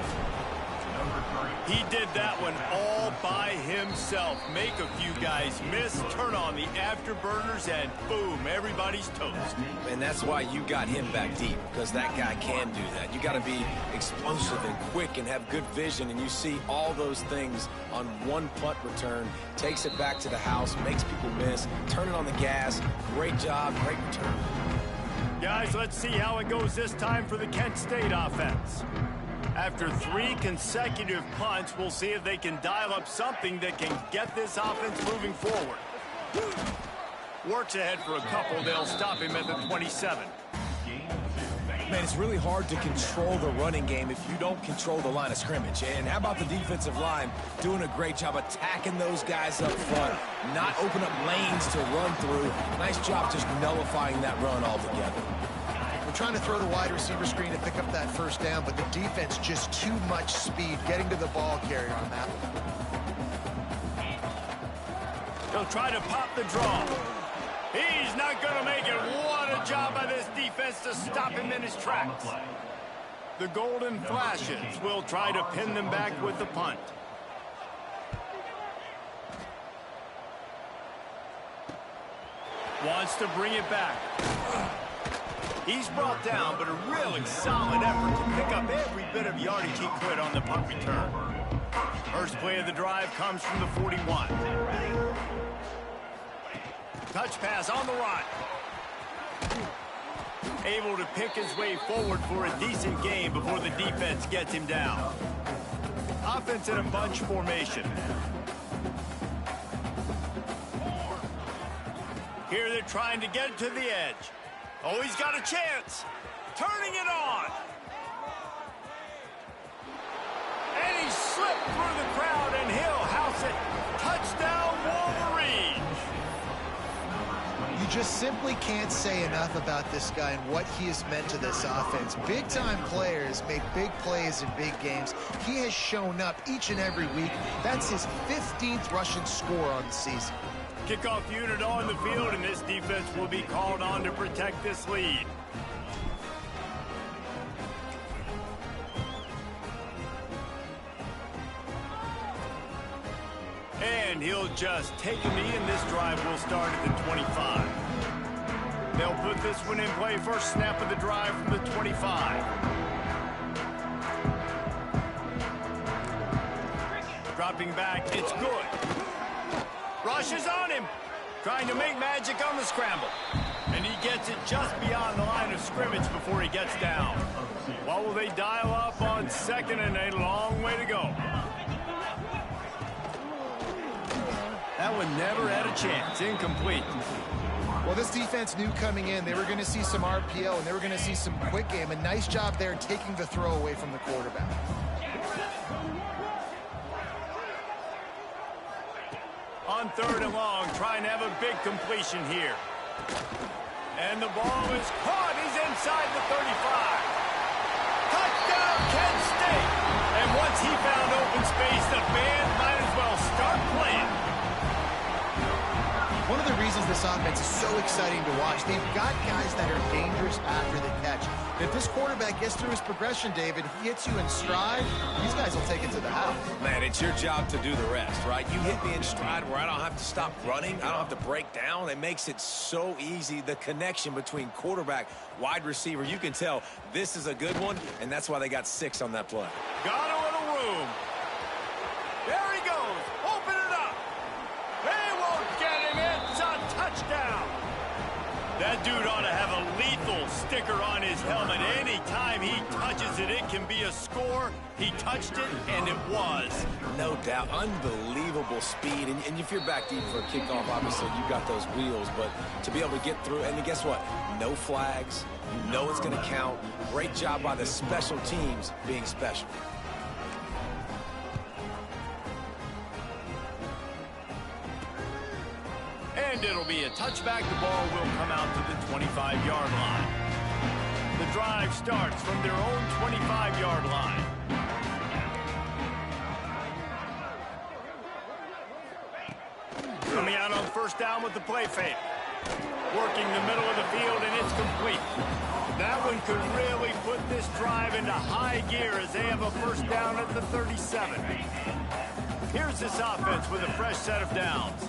He did that one all by himself. Make a few guys miss, turn on the afterburners, and boom, everybody's toast. And that's why you got him back deep, because that guy can do that. You got to be explosive and quick and have good vision, and you see all those things on one punt return. Takes it back to the house, makes people miss, turning on the gas. Great job, great return. Guys, let's see how it goes this time for the Kent State offense. After 3 consecutive punts, we'll see if they can dial up something that can get this offense moving forward. Works ahead for a couple. They'll stop him at the 27. Man, it's really hard to control the running game if you don't control the line of scrimmage. And how about the defensive line doing a great job attacking those guys up front, not open up lanes to run through. Nice job just nullifying that run altogether. We're trying to throw the wide receiver screen to pick up that first down, but the defense just too much speed getting to the ball carrier on that one. He'll try to pop the draw. He's not going to make it. What a job by this defense to stop him in his tracks. The Golden Flashes will try to pin them back with the punt. Wants to bring it back. He's brought down, but a really solid effort to pick up every bit of yardage he could on the punt return. First play of the drive comes from the 41. Touch pass on the right. Able to pick his way forward for a decent gain before the defense gets him down. Offense in a bunch formation. Here they're trying to get it to the edge. Oh, he's got a chance. Turning it on. And he slipped through the crowd, and he'll house it. Touchdown, Wolverines. You just simply can't say enough about this guy and what he has meant to this offense. Big-time players make big plays in big games. He has shown up each and every week. That's his 15th rushing score on the season. Kickoff unit on the field, and this defense will be called on to protect this lead. And he'll just take a knee, and this drive will start at the 25. They'll put this one in play. First snap of the drive from the 25. Dropping back, it's good. Rushes on him, trying to make magic on the scramble. And he gets it just beyond the line of scrimmage before he gets down. What will they dial up on second, and a long way to go? That one never had a chance. Incomplete. Well, this defense knew coming in they were going to see some RPO, and they were going to see some quick game. A nice job there taking the throw away from the quarterback. On third and long, trying to have a big completion here. And the ball is caught. He's inside the 35. Touchdown, Kent State. And once he found open space, the band might as well start playing. One of the reasons this offense is so exciting to watch, they've got guys that are dangerous after the catch. If this quarterback gets through his progression, David, he hits you in stride, these guys will take it to the house. Man, it's your job to do the rest, right? You hit me in stride where I don't have to stop running. I don't have to break down. It makes it so easy. The connection between quarterback, wide receiver, you can tell this is a good one, and that's why they got 6 on that play. Got a little room. There he goes. Open it up. They won't get him. It's a touchdown. That dude ought to have a lethal sticker on his helmet. Anytime he touches it, it can be a score. He touched it, and it was. No doubt. Unbelievable speed. And if you're back deep for a kickoff, obviously you've got those wheels. But to be able to get through, and guess what? No flags. You know it's going to count. Great job by the special teams being special. And it'll be a touchback. The ball will come out to the 25-yard line. The drive starts from their own 25-yard line. Coming out on first down with the play fake. Working the middle of the field, and it's complete. That one could really put this drive into high gear as they have a first down at the 37. Here's this offense with a fresh set of downs.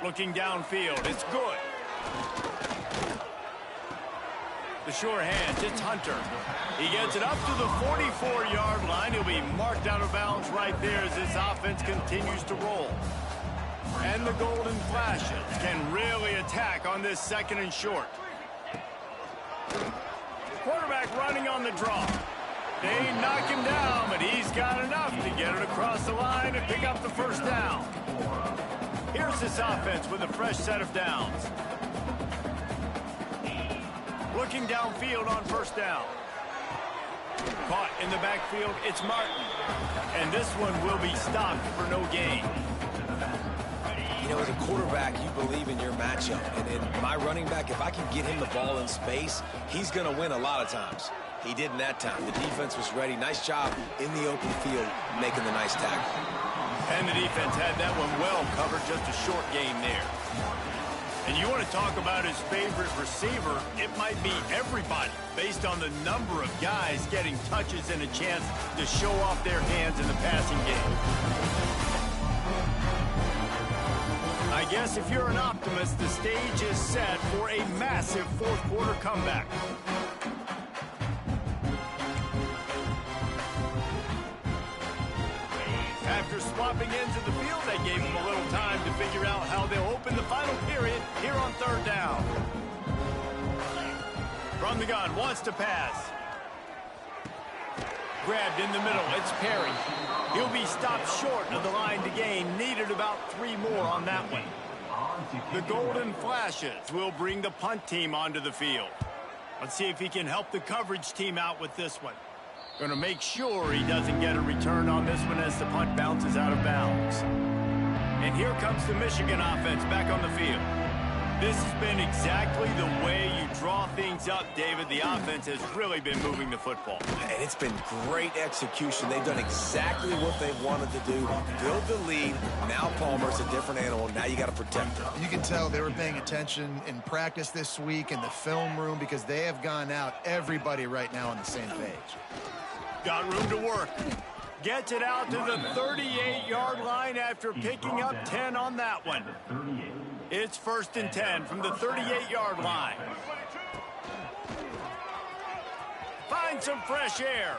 Looking downfield, it's good. The sure hands, it's Hunter. He gets it up to the 44-yard line. He'll be marked out of bounds right there as this offense continues to roll. And the Golden Flashes can really attack on this second and short. Quarterback running on the draw. They knock him down, but he's got enough to get it across the line and pick up the first down. Here's this offense with a fresh set of downs. Looking downfield on first down. Caught in the backfield, it's Martin. And this one will be stopped for no gain. You know, as a quarterback, you believe in your matchup. And in my running back, if I can get him the ball in space, he's going to win a lot of times. He didn't that time. The defense was ready. Nice job in the open field making the nice tackle. And the defense had that one well covered, just a short game there. And you want to talk about his favorite receiver, it might be everybody, based on the number of guys getting touches and a chance to show off their hands in the passing game. I guess if you're an optimist, the stage is set for a massive fourth-quarter comeback. After swapping into the field, that gave them a little time to figure out how they'll open the final period here on third down. From the gun, wants to pass. Grabbed in the middle, it's Perry. He'll be stopped short of the line to gain. Needed about 3 more on that one. The Golden Flashes will bring the punt team onto the field. Let's see if he can help the coverage team out with this one. Going to make sure he doesn't get a return on this one as the punt bounces out of bounds. And here comes the Michigan offense back on the field. This has been exactly the way you draw things up, David. The offense has really been moving the football. And it's been great execution. They've done exactly what they wanted to do. Build the lead. Now Palmer's a different animal. Now you got to protect him. You can tell they were paying attention in practice this week in the film room because they have gone out everybody right now on the same page. Got room to work. Gets it out to the 38-yard line after picking up 10 on that one. It's 1st and 10 from the 38-yard line. Find some fresh air.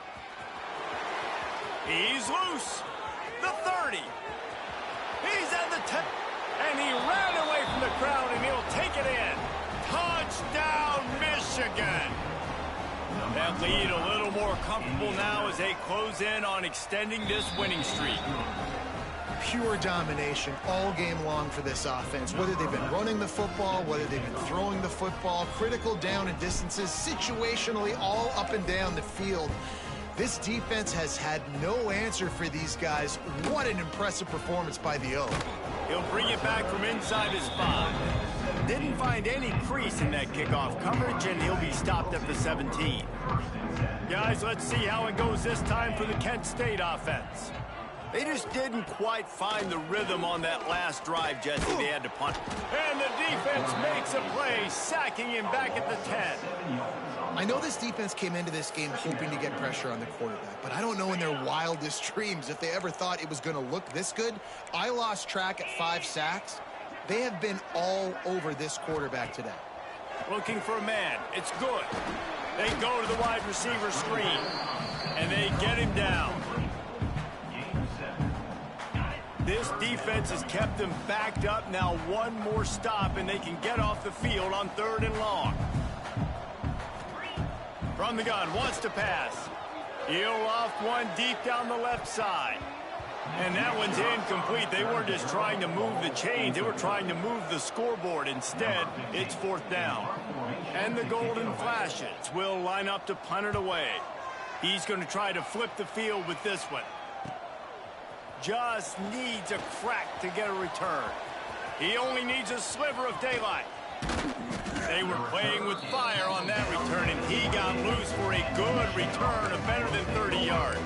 He's loose. The 30. He's at the 10. And he ran away from the crowd, and he'll take it in. Touchdown, Michigan. That lead a little more comfortable now as they close in on extending this winning streak. Pure domination all game long for this offense. Whether they've been running the football, whether they've been throwing the football, critical down and distances, situationally all up and down the field. This defense has had no answer for these guys. What an impressive performance by the O. He'll bring it back from inside his 5. Didn't find any crease in that kickoff coverage, and he'll be stopped at the 17. Guys, let's see how it goes this time for the Kent State offense. They just didn't quite find the rhythm on that last drive, Jesse. They had to punt. And the defense makes a play, sacking him back at the 10. I know this defense came into this game hoping to get pressure on the quarterback, but I don't know in their wildest dreams if they ever thought it was going to look this good. I lost track at 5 sacks. They have been all over this quarterback today. Looking for a man. It's good. They go to the wide receiver screen, and they get him down. This defense has kept them backed up. Now one more stop, and they can get off the field on 3rd and long. From the gun, wants to pass. He'll off one deep down the left side. And that one's incomplete. They weren't just trying to move the chains. They were trying to move the scoreboard. Instead, it's 4th down. And the Golden Flashes will line up to punt it away. He's going to try to flip the field with this one. Just needs a crack to get a return. He only needs a sliver of daylight. They were playing with fire on that return, and he got loose for a good return of better than 30 yards.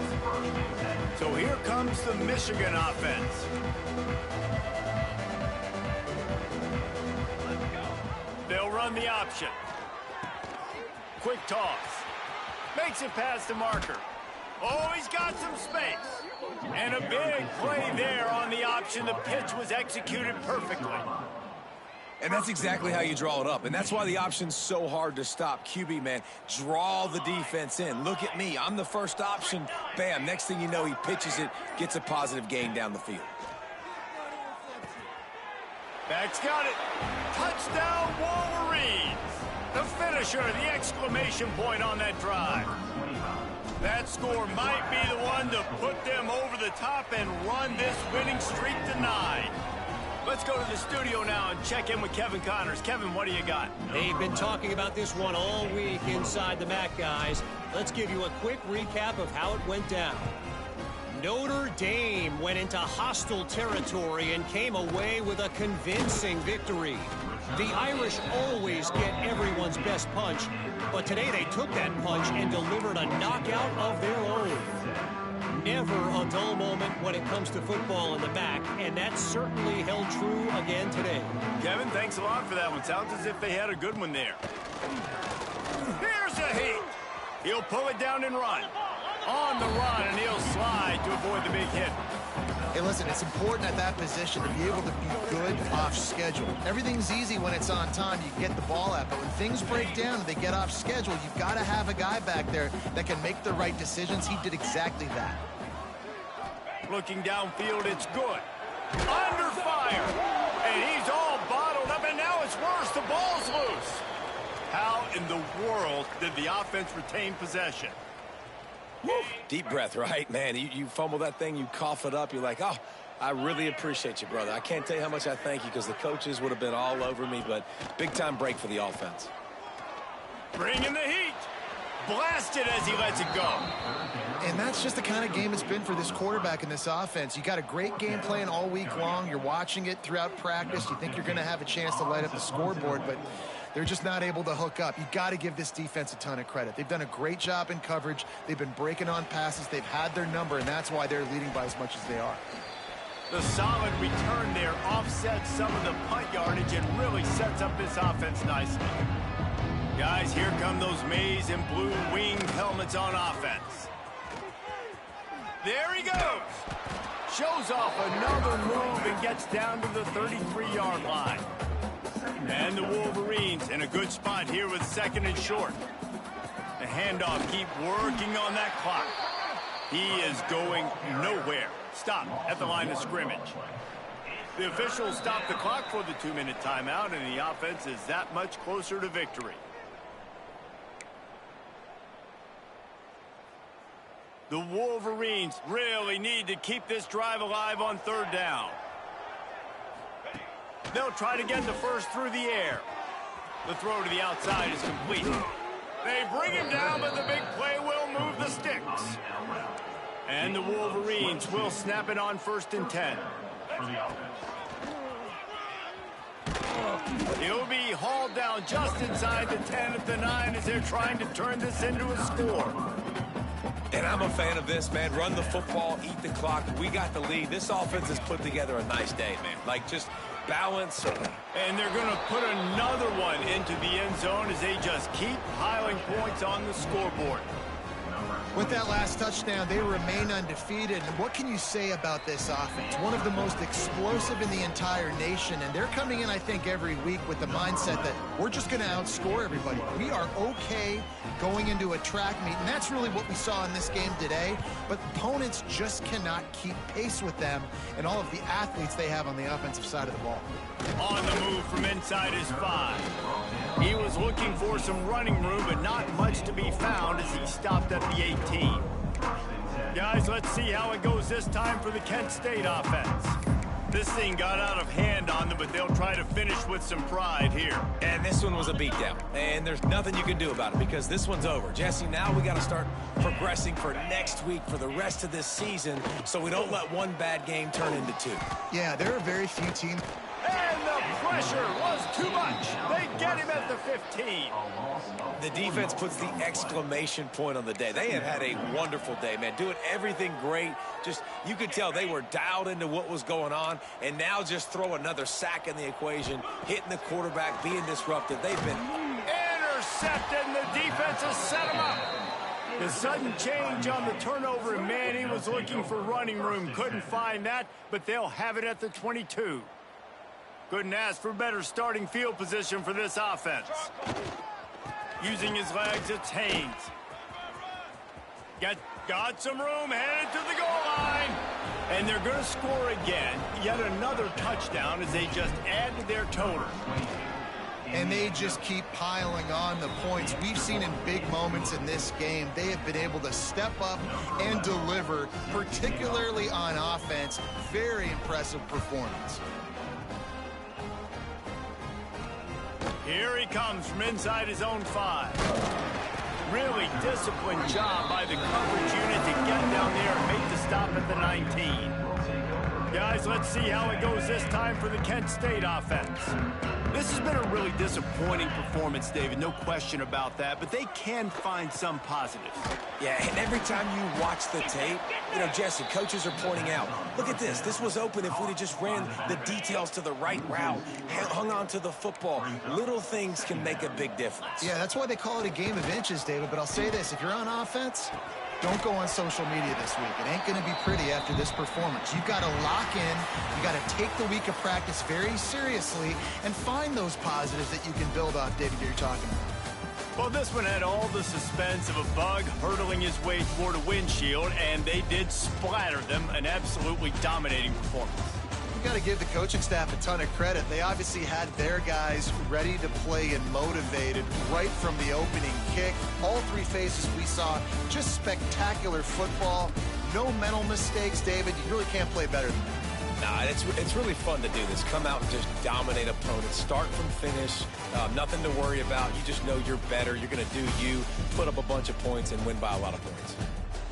So here comes the Michigan offense. They'll run the option. Quick toss. Makes it past the marker. Oh, he's got some space. And a big play there on the option. The pitch was executed perfectly. And that's exactly how you draw it up. And that's why the option's so hard to stop. QB, man, draw the defense in. Look at me. I'm the first option. Bam. Next thing you know, he pitches it, gets a positive gain down the field. Back's got it. Touchdown, Wolverines. The finisher, the exclamation point on that drive. That score might be the one to put them over the top and run this winning streak to 9. Let's go to the studio now and check in with Kevin Connors. Kevin, what do you got? They've been talking about this one all week inside the MAC, guys. Let's give you a quick recap of how it went down. Notre Dame went into hostile territory and came away with a convincing victory. The Irish always get everyone's best punch, but today they took that punch and delivered a knockout of their own. Never a dull moment when it comes to football in the MAC, and that certainly held true again today. Kevin, thanks a lot for that one. Sounds as if they had a good one there. Here's a heat. He'll pull it down and run. On the run, and he'll slide to avoid the big hit. Hey, listen, it's important at that position to be able to be good off schedule. Everything's easy when it's on time. You get the ball out, but when things break down and they get off schedule, you've got to have a guy back there that can make the right decisions. He did exactly that. Looking downfield, it's good. Under fire. And he's all bottled up, and now it's worse. The ball's loose. How in the world did the offense retain possession? Woo. Deep breath, right? Man, you fumble that thing, you cough it up, you're like, oh, I really appreciate you, brother. I can't tell you how much I thank you because the coaches would have been all over me, but big-time break for the offense. Bringing the heat. blasted as he lets it go. And that's just the kind of game it's been for this quarterback in this offense. You got a great game plan all week long. You're watching it throughout practice. You think you're going to have a chance to light up the scoreboard, but they're just not able to hook up. You got to give this defense a ton of credit. They've done a great job in coverage. They've been breaking on passes. They've had their number, and that's why they're leading by as much as they are. The solid return there offsets some of the punt yardage and really sets up this offense nicely. Guys, here come those maize and blue winged helmets on offense. There he goes. Shows off another move and gets down to the 33-yard line. And the Wolverines in a good spot here with 2nd and short. The handoff, keep working on that clock. He is going nowhere. Stop at the line of scrimmage. The officials stop the clock for the 2-minute timeout, and the offense is that much closer to victory. The Wolverines really need to keep this drive alive on 3rd down. They'll try to get the first through the air. The throw to the outside is complete. They bring him down, but the big play will move the sticks. And the Wolverines will snap it on 1st and 10. He'll be hauled down just inside the 10 at the 9 as they're trying to turn this into a score. And I'm a fan of this, man. Run the football, eat the clock. We got the lead. This offense has put together a nice day, man. Like, just balance. And they're going to put another one into the end zone as they just keep piling points on the scoreboard. With that last touchdown, they remain undefeated. And what can you say about this offense? One of the most explosive in the entire nation. And they're coming in, I think, every week with the mindset that we're just going to outscore everybody. We are okay going into a track meet. And that's really what we saw in this game today. But opponents just cannot keep pace with them and all of the athletes they have on the offensive side of the ball. On the move from inside his 5. He was looking for some running room, but not much to be found as he stopped at the 18. Guys, let's see how it goes this time for the Kent State offense. This thing got out of hand on them, but they'll try to finish with some pride here. And this one was a beatdown. And there's nothing you can do about it because this one's over. Jesse, now we got to start progressing for next week for the rest of this season so we don't let one bad game turn into 2. Yeah, there are very few teams. And the pressure was too much. They get him at the 15. The defense puts the exclamation point on the day. They have had a wonderful day, man. Doing everything great. Just, you could tell they were dialed into what was going on. And now just throw another sack in the equation. Hitting the quarterback, being disruptive. They've been intercepted, and the defense has set him up. The sudden change on the turnover, and man, he was looking for running room. Couldn't find that, but they'll have it at the 22. Couldn't ask for better starting field position for this offense. Using his legs, it's Haynes. Got some room, headed to the goal line. And they're going to score again. Yet another touchdown as they just add to their total. And they just keep piling on the points. We've seen in big moments in this game, they have been able to step up and deliver, particularly on offense. Very impressive performance. Here he comes from inside his own 5. Really disciplined job by the coverage unit to get down there and make the stop at the 19. Guys, let's see how it goes this time for the Kent State offense. This has been a really disappointing performance, David, no question about that, but they can find some positives. Yeah, and every time you watch the tape, you know, Jesse, coaches are pointing out, look at this. This was open if we'd have just ran the details to the right route, hung on to the football. Little things can make a big difference. Yeah, that's why they call it a game of inches, David, but I'll say this. If you're on offense, don't go on social media this week. It ain't going to be pretty after this performance. You've got to lock in. You've got to take the week of practice very seriously and find those positives that you can build off, David, you're talking about. Well, this one had all the suspense of a bug hurtling his way toward a windshield, and they did splatter them. An absolutely dominating performance. We've got to give the coaching staff a ton of credit. They obviously had their guys ready to play and motivated right from the opening kick. All 3 phases we saw, just spectacular football. No mental mistakes, David. You really can't play better than that. Nah, it's really fun to do this. Come out and just dominate opponents. Start from finish. Nothing to worry about. You just know you're better. You're going to do you, put up a bunch of points, and win by a lot of points.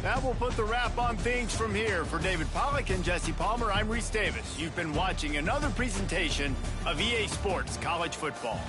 That will put the wrap on things from here. For David Pollack and Jesse Palmer, I'm Reese Davis. You've been watching another presentation of EA Sports College Football.